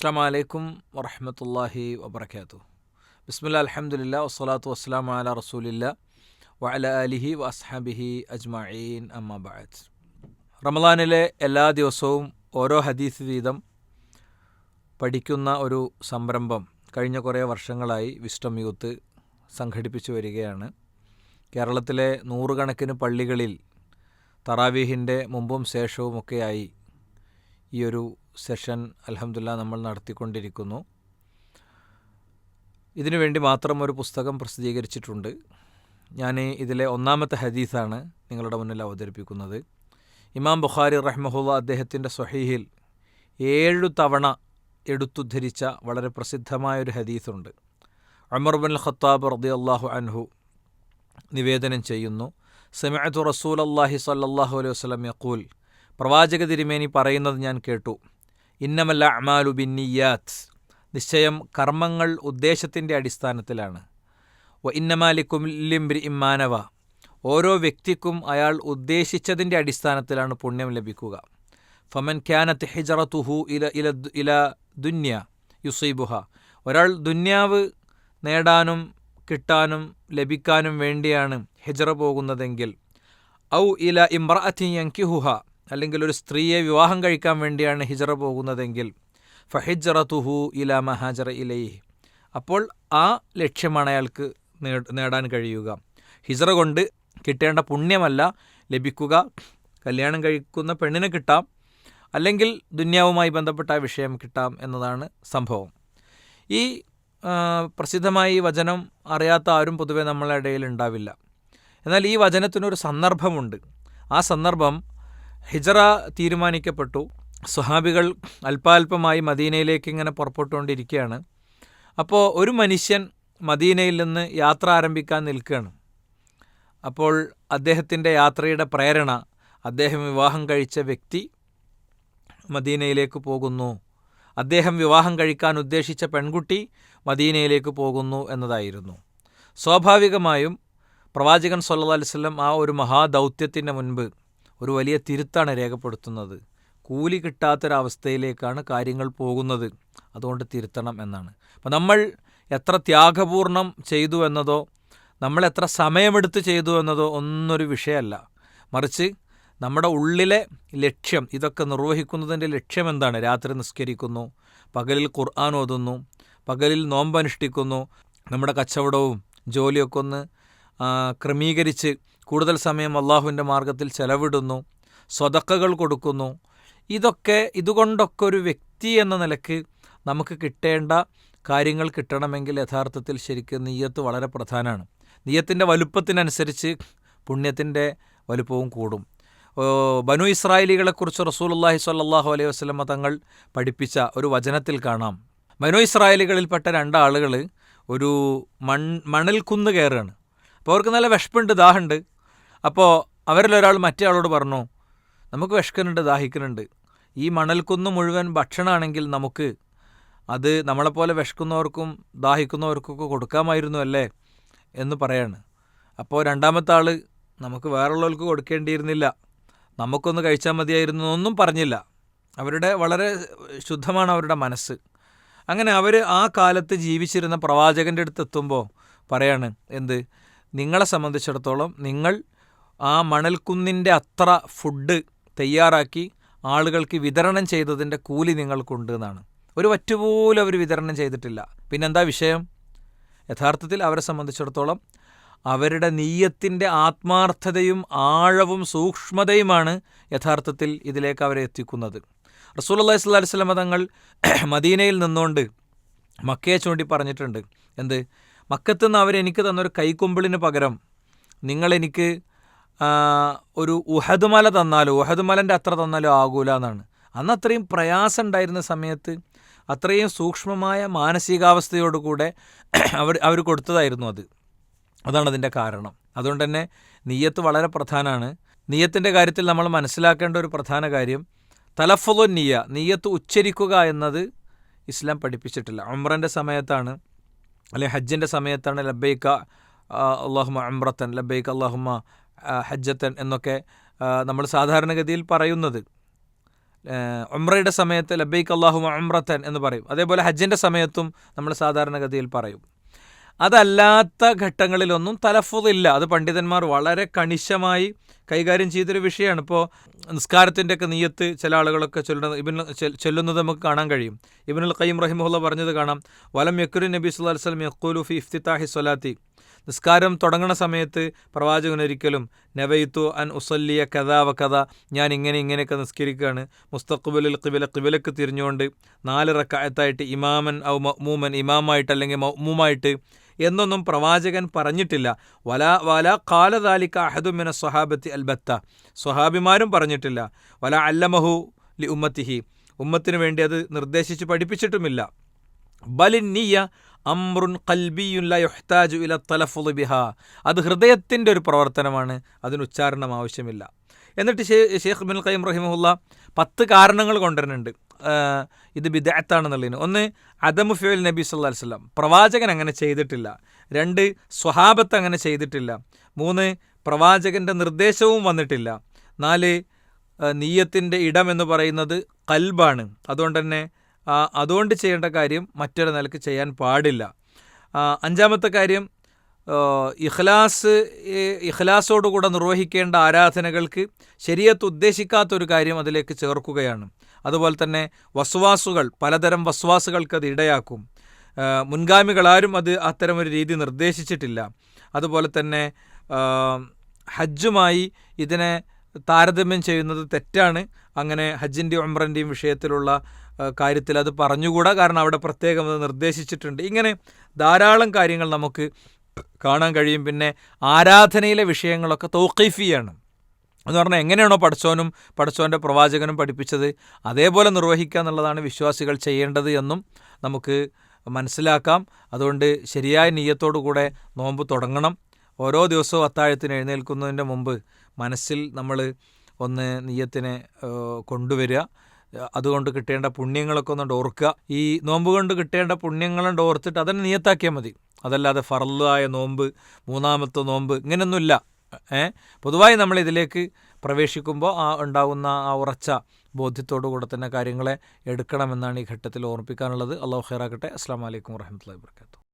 അസ്സലാമു അലൈക്കും വറഹ്മത്തുള്ളാഹി വബറകാതുഹു. ബിസ്മില്ലാ അൽഹംദുലില്ലാ വസ്സലാത്തു വസ്സലാമു അലാ റസൂലില്ലാ വഅലാ ആലിഹി വഅസ്ഹാബിഹി അജ്മഈൻ അമ്മാ ബഅദ്. റമളാനിലെ എല്ലാ ദിവസവും ഓരോ ഹദീസ് വീതം പഠിക്കുന്ന ഒരു സംരംഭം കഴിഞ്ഞ കുറേ വർഷങ്ങളായി വിസ്ഡം യൂത്ത് സംഘടിപ്പിച്ചു വരികയാണ്. കേരളത്തിലെ നൂറുകണക്കിന് പള്ളികളിൽ തറാവീഹിൻ്റെ മുമ്പും ശേഷവുമൊക്കെയായി ഈ ഒരു സെഷൻ അൽഹംദുലില്ലാ നമ്മൾ നടത്തിക്കൊണ്ടിരിക്കുന്നു. ഇതിനുവേണ്ടി മാത്രം ഒരു പുസ്തകം പ്രസിദ്ധീകരിച്ചിട്ടുണ്ട്. ഞാൻ ഇതിലെ ഒന്നാമത്തെ ഹദീസാണ് നിങ്ങളുടെ മുന്നിൽ അവതരിപ്പിക്കുന്നത്. ഇമാം ബുഖാരി റഹ്മഹുല്ലാ അദ്ദേഹത്തിൻ്റെ സ്വഹീഹിൽ 7 തവണ എടുത്തുദ്ധരിച്ച വളരെ പ്രസിദ്ധമായൊരു ഹദീസുണ്ട്. ഉമർ ബിൻ ഖത്താബ് റളിയല്ലാഹു അൻഹു നിവേദനം ചെയ്യുന്നു, സമിഅതു റസൂലല്ലാഹി സ്വല്ലല്ലാഹു അലൈഹി വസല്ലം യഖൂൽ, പ്രവാചക തിരുമേനി പറയുന്നത് ഞാൻ കേട്ടു, ഇന്നമൽ അഅ്മാലു ബിന്നിയ്യാത്ത്, നിശ്ചയം കർമ്മങ്ങൾ ഉദ്ദേശത്തിൻ്റെ അടിസ്ഥാനത്തിലാണ്. വ ഇന്നമാ ലികുല്ലി ഇംറിഇൻ മാ നവ, ഓരോ വ്യക്തിക്കും അയാൾ ഉദ്ദേശിച്ചതിൻ്റെ അടിസ്ഥാനത്തിലാണ് പുണ്യം ലഭിക്കുക. ഫമൻ കാനത്ത് ഹിജ്റതുഹു ഇല ദുന്യ യുസീബുഹ, ഒരാൾ ദുന്യാവ് നേടാനും കിട്ടാനും ലഭിക്കാനും വേണ്ടിയാണ് ഹിജ്റ പോകുന്നതെങ്കിൽ, ഔ ഇല ഇംറഅത്തിൻ യൻകിഹുഹ, അല്ലെങ്കിൽ ഒരു സ്ത്രീയെ വിവാഹം കഴിക്കാൻ വേണ്ടിയാണ് ഹിജ്റ പോകുന്നതെങ്കിൽ, ഫഹിജ്റതുഹു ഇലാ മാ ഹാജറ ഇലൈഹി, അപ്പോൾ ആ ലക്ഷ്യമാണ് അയാൾക്ക് നേടാൻ കഴിയുക. ഹിജ്റ കൊണ്ട് കിട്ടേണ്ട പുണ്യമല്ല ലഭിക്കുക. കല്യാണം കഴിക്കുന്ന പെണ്ണിനെ കിട്ടാം, അല്ലെങ്കിൽ ദുന്യാവുമായി ബന്ധപ്പെട്ട വിഷയം കിട്ടാം എന്നതാണ് സംഭവം. ഈ പ്രസിദ്ധമായ ഈ വചനം അറിയാത്ത ആരും പൊതുവെ നമ്മളുടെ ഇടയിൽ ഉണ്ടാവില്ല. എന്നാൽ ഈ വചനത്തിനൊരു സന്ദർഭമുണ്ട്. ആ സന്ദർഭം ഹിജ്റ തീരുമാനിക്കപ്പെട്ടു. സ്വഹാബികൾ അല്പാൽപമായി മദീനയിലേക്ക് ഇങ്ങനെ പുറപ്പെട്ടുകൊണ്ടിരിക്കുകയാണ്. അപ്പോൾ ഒരു മനുഷ്യൻ മദീനയിൽ നിന്ന് യാത്ര ആരംഭിക്കാൻ നിൽക്കുകയാണ്. അപ്പോൾ അദ്ദേഹത്തിൻ്റെ യാത്രയുടെ പ്രേരണ അദ്ദേഹം വിവാഹം കഴിച്ച വ്യക്തി മദീനയിലേക്ക് പോകുന്നു, അദ്ദേഹം വിവാഹം കഴിക്കാൻ ഉദ്ദേശിച്ച പെൺകുട്ടി മദീനയിലേക്ക് പോകുന്നു എന്നതായിരുന്നു. സ്വാഭാവികമായും പ്രവാചകൻ സല്ലല്ലാഹു അലൈഹി വസല്ലം ആ ഒരു മഹാദൗത്യത്തിന് മുൻപ് ഒരു വലിയ തിരുത്താണ് രേഖപ്പെടുത്തുന്നത്. കൂലി കിട്ടാത്തൊരവസ്ഥയിലേക്കാണ് കാര്യങ്ങൾ പോകുന്നത്, അതുകൊണ്ട് തിരുത്തണം എന്നാണ്. അപ്പോൾ നമ്മൾ എത്ര ത്യാഗപൂർണം ചെയ്തു എന്നതോ നമ്മൾ എത്ര സമയമെടുത്ത് ചെയ്തു എന്നതോ ഒന്നൊരു വിഷയമല്ല. മറിച്ച് നമ്മുടെ ഉള്ളിലെ ലക്ഷ്യം, ഇതൊക്കെ നിർവഹിക്കുന്നതിൻ്റെ ലക്ഷ്യം എന്താണ്? രാത്രി നിസ്കരിക്കുന്നു, പകലിൽ ഖുർആൻ ഓതുന്നു, പകലിൽ നോമ്പനുഷ്ഠിക്കുന്നു, നമ്മുടെ കച്ചവടവും ജോലിയൊക്കെ ഒന്ന് ക്രമീകരിച്ച് കൂടുതൽ സമയം അള്ളാഹുവിൻ്റെ മാർഗത്തിൽ ചെലവിടുന്നു, സ്വതക്കകൾ കൊടുക്കുന്നു. ഇതുകൊണ്ടൊക്കെ ഒരു വ്യക്തി എന്ന നിലക്ക് നമുക്ക് കിട്ടേണ്ട കാര്യങ്ങൾ കിട്ടണമെങ്കിൽ യഥാർത്ഥത്തിൽ ശരിക്കും നിയ്യത്ത് വളരെ പ്രധാനമാണ്. നിയ്യത്തിൻ്റെ വലുപ്പത്തിനനുസരിച്ച് പുണ്യത്തിൻ്റെ വലുപ്പവും കൂടും. ബനു ഇസ്രായേലികളെക്കുറിച്ച് റസൂലുള്ളാഹി സ്വല്ലല്ലാഹു അലൈഹി വസല്ലം തങ്ങൾ പഠിപ്പിച്ച ഒരു വചനത്തിൽ കാണാം. ബനു ഇസ്രായേലികളിൽപ്പെട്ട 2 ആളുകൾ ഒരു മണൽ കുന്ന് കയറുകയാണ്. അപ്പോൾ അവർക്ക് നല്ല വിശപ്പുണ്ട്, ദാഹമുണ്ട്. അപ്പോൾ അവരിലൊരാൾ മറ്റേ ആളോട് പറഞ്ഞു, നമുക്ക് വിശക്കുന്നുണ്ട്, ദാഹിക്കുന്നുണ്ട്, ഈ മണൽക്കുന്ന് മുഴുവൻ ഭക്ഷണമാണെങ്കിൽ നമുക്ക് അത് നമ്മളെപ്പോലെ വിശക്കുന്നവർക്കും ദാഹിക്കുന്നവർക്കൊക്കെ കൊടുക്കാമായിരുന്നു അല്ലേ എന്ന് പറയാണ്. അപ്പോൾ രണ്ടാമത്തെ ആൾ, നമുക്ക് വേറുള്ളവർക്ക് കൊടുക്കേണ്ടിയിരുന്നില്ല, നമുക്കൊന്ന് കഴിച്ചാൽ മതിയായിരുന്നു ഒന്നും പറഞ്ഞില്ല. അവരുടെ വളരെ ശുദ്ധമാണ് അവരുടെ മനസ്സ്. അങ്ങനെ അവർ ആ കാലത്ത് ജീവിച്ചിരുന്ന പ്രവാചകൻ്റെ അടുത്ത് എത്തുമ്പോൾ പറയാണ്, എന്ത്, നിങ്ങളെ സംബന്ധിച്ചിടത്തോളം നിങ്ങൾ ആ മണൽക്കുന്നിൻ്റെ അത്ര ഫുഡ് തയ്യാറാക്കി ആളുകൾക്ക് വിതരണം ചെയ്തതിൻ്റെ കൂലി നിങ്ങൾക്കുണ്ട് എന്നാണ്. ഒരു വറ്റുപോലും അവർ വിതരണം ചെയ്തിട്ടില്ല. പിന്നെന്താ വിഷയം? യഥാർത്ഥത്തിൽ അവരെ സംബന്ധിച്ചിടത്തോളം അവരുടെ നീയത്തിൻ്റെ ആത്മാർത്ഥതയും ആഴവും സൂക്ഷ്മതയുമാണ് യഥാർത്ഥത്തിൽ ഇതിലേക്ക് അവരെ എത്തിക്കുന്നത്. റസൂലുള്ളാഹി സ്വല്ലല്ലാഹു അലൈഹി വസല്ലം തങ്ങൾ മദീനയിൽ നിന്നുകൊണ്ട് മക്കയെ ചൂണ്ടി പറഞ്ഞിട്ടുണ്ട്. എന്ത്? മക്കത്തുനിന്ന് അവരെനിക്ക് തന്നൊരു കൈക്കുമ്പിളിന് പകരം നിങ്ങളെനിക്ക് ഒരു ഉഹദ് മല തന്നാലോ, ഉഹദ് മലൻ്റെ അത്ര തന്നാലോ ആകൂല എന്നാണ്. അന്ന് അത്രയും പ്രയാസം ഉണ്ടായിരുന്ന സമയത്ത് അത്രയും സൂക്ഷ്മമായ മാനസികാവസ്ഥയോടുകൂടെ അവർ കൊടുത്തതായിരുന്നു അത്. അതാണ് അതിൻ്റെ കാരണം. അതുകൊണ്ട് തന്നെ നിയ്യത്ത് വളരെ പ്രധാനമാണ്. നിയ്യത്തിൻ്റെ കാര്യത്തിൽ നമ്മൾ മനസ്സിലാക്കേണ്ട ഒരു പ്രധാന കാര്യം, തലഫുദുൻ നിയ്യ, നിയ്യത്ത് ഉച്ചരിക്കുക എന്നത് ഇസ്ലാം പഠിപ്പിച്ചിട്ടില്ല. ഉംറൻ്റെ സമയത്താണ് അല്ലെങ്കിൽ ഹജ്ജിൻ്റെ സമയത്താണ് ലബ്ബൈക അല്ലാഹുമ്മ ഉംറത്തൻ, ലബ്ബൈക അല്ലാഹുമ്മ ഹജ്ജത്തൻ എന്നൊക്കെ നമ്മൾ സാധാരണഗതിയിൽ പറയുന്നത്. ഉംറയുടെ സമയത്ത് ലബ്ബൈക്ക് അല്ലാഹുമ്മ ഉംറത്തൻ എന്ന് പറയും. അതേപോലെ ഹജ്ജിൻ്റെ സമയത്തും നമ്മൾ സാധാരണഗതിയിൽ പറയും. അതല്ലാത്ത ഘട്ടങ്ങളിലൊന്നും തലഫുദില്ല. അത് പണ്ഡിതന്മാർ വളരെ കണിശമായി കൈകാര്യം ചെയ്തൊരു വിഷയമാണ്. ഇപ്പോൾ നിസ്കാരത്തിൻ്റെയൊക്കെ നിയ്യത്ത് ചില ആളുകളൊക്കെ ചൊല്ലുന്നത് നമുക്ക് കാണാൻ കഴിയും. ഇബ്നുൽ ഖയ്യിം റഹിമഹുല്ലാഹ് പറഞ്ഞത് കാണാം, വലം യക്കുരു നബി സല്ലല്ലാഹു അലൈഹി വസല്ലം യഖൂലു ഫി ഇഫ്തിതാഹി സ്വലാത്തി, നിസ്കാരം തുടങ്ങുന്ന സമയത്ത് പ്രവാചകൻ ഒരിക്കലും നവൈത്തു അൻ ഉസല്ലിയ കഥാ വ കഥ, ഞാൻ ഇങ്ങനെയൊക്കെ നിസ്കരിക്കുകയാണ്, മുസ്തഖ്ബിലുൽ ഖിബല, ഖിബലക്ക് തിരിഞ്ഞുകൊണ്ട് 4 റക്അത്തായിട്ട് ഇമാമൻ ഔ മഅ്മൂമൻ, ഇമാമായിട്ട് അല്ലെങ്കിൽ മഅ്മൂമായിട്ട് എന്നൊന്നും പ്രവാചകൻ പറഞ്ഞിട്ടില്ല. വല ഖാല ദാലിക അഹദു മിന സ്വഹാബത്തി അൽബത്ത, സ്വഹാബിമാരും പറഞ്ഞിട്ടില്ല. വല അല്ലമഹു ലി ഉമ്മത്തിഹി, ഉമ്മത്തിന് വേണ്ടി അത് നിർദ്ദേശിച്ച് പഠിപ്പിച്ചിട്ടുമില്ല. ബലിന്നിയ അംറുൻ ഖൽബിയുൻ ലാ യുഹ്താജു ഇല തലഫുദ് ബിഹാ, അത് ഹൃദയത്തിൻ്റെ ഒരു പ്രവർത്തനമാണ്, അതിന് ഉച്ചാരണം ആവശ്യമില്ല. എന്നിട്ട് ഷെയ്ഖ് ഇബ്നുൽ ഖയ്യിം റഹിമഹുല്ലാഹ് 10 കാരണങ്ങൾ കൊണ്ടുവരുന്നുണ്ട് ഇത് ബിദ്അത്താണെന്നുള്ളതിന്. 1, അദമു ഫിഅൽ നബി സല്ലല്ലാഹു അലൈഹി വസല്ലം, പ്രവാചകൻ അങ്ങനെ ചെയ്തിട്ടില്ല. 2, സ്വഹാബത്ത് അങ്ങനെ ചെയ്തിട്ടില്ല. 3, പ്രവാചകൻ്റെ നിർദ്ദേശവും വന്നിട്ടില്ല. 4, നിയ്യത്തിൻ്റെ ഇടം എന്ന് പറയുന്നത് ഖൽബാണ്, അതുകൊണ്ട് ചെയ്യേണ്ട കാര്യം മറ്റൊരു നിലക്ക് ചെയ്യാൻ പാടില്ല. 5-മത്തെ കാര്യം, ഇഖ്ലാസോടുകൂടെ നിർവഹിക്കേണ്ട ആരാധനകൾക്ക് ശരീഅത്ത് ഉദ്ദേശിക്കാത്തൊരു കാര്യം അതിലേക്ക് ചേർക്കുകയാണ്. അതുപോലെ തന്നെ വസ്വാസുകൾ, പലതരം വസ്വാസുകൾക്ക് അത് ഇടയാക്കും. മുൻഗാമികളാരും അത്തരമൊരു രീതി നിർദ്ദേശിച്ചിട്ടില്ല. അതുപോലെ തന്നെ ഹജ്ജുമായി ഇതിനെ താരതമ്യം ചെയ്യുന്നത് തെറ്റാണ്. അങ്ങനെ ഹജ്ജിൻ്റെയും ഉംറൻ്റെയും വിഷയത്തിലുള്ള കാര്യത്തിൽ അത് പറഞ്ഞുകൂടാ, കാരണം അവിടെ പ്രത്യേകം അത് നിർദ്ദേശിച്ചിട്ടുണ്ട്. ഇങ്ങനെ ധാരാളം കാര്യങ്ങൾ നമുക്ക് കാണാൻ കഴിയും. പിന്നെ ആരാധനയിലെ വിഷയങ്ങളൊക്കെ തൗഖീഫിയാണ് എന്ന് പറഞ്ഞാൽ എങ്ങനെയാണോ പടച്ചോൻ്റെ പ്രവാചകനും പഠിപ്പിച്ചത് അതേപോലെ നിർവഹിക്കുക എന്നുള്ളതാണ് വിശ്വാസികൾ ചെയ്യേണ്ടത് എന്നും നമുക്ക് മനസ്സിലാക്കാം. അതുകൊണ്ട് ശരിയായ നിയ്യത്തോടു കൂടെ നോമ്പ് തുടങ്ങണം. ഓരോ ദിവസവും അത്താഴത്തിന് എഴുന്നേൽക്കുന്നതിൻ്റെ മുമ്പ് മനസ്സിൽ നമ്മൾ ഒന്ന് നിയ്യത്തിനെ കൊണ്ടുവരിക. അതുകൊണ്ട് കിട്ടേണ്ട പുണ്യങ്ങളൊക്കെ ഒന്നുകൊണ്ട് ഓർക്കുക. ഈ നോമ്പ് കൊണ്ട് കിട്ടേണ്ട പുണ്യങ്ങളുണ്ട് ഓർത്തിട്ട് അതന്നെ നിയ്യത്താക്കിയാൽ മതി. അതല്ലാതെ ഫർളായ നോമ്പ്, 3-മത്തെ നോമ്പ്, ഇങ്ങനെയൊന്നുമില്ല. പൊതുവായി നമ്മൾ ഇതിലേക്ക് പ്രവേശിക്കുമ്പോൾ ഉണ്ടാകുന്ന ആ ഉറച്ച ബോധ്യത്തോടു കൂടെ തന്നെ കാര്യങ്ങളെ എടുക്കണമെന്നാണ് ഈ ഘട്ടത്തിൽ ഓർമ്മിപ്പിക്കാനുള്ളത്. അല്ലാഹു ഖൈറാക്കട്ടെ. അസ്സലാമു അലൈക്കും വറഹ്മത്തുള്ളാഹി വബറകാതുഹു.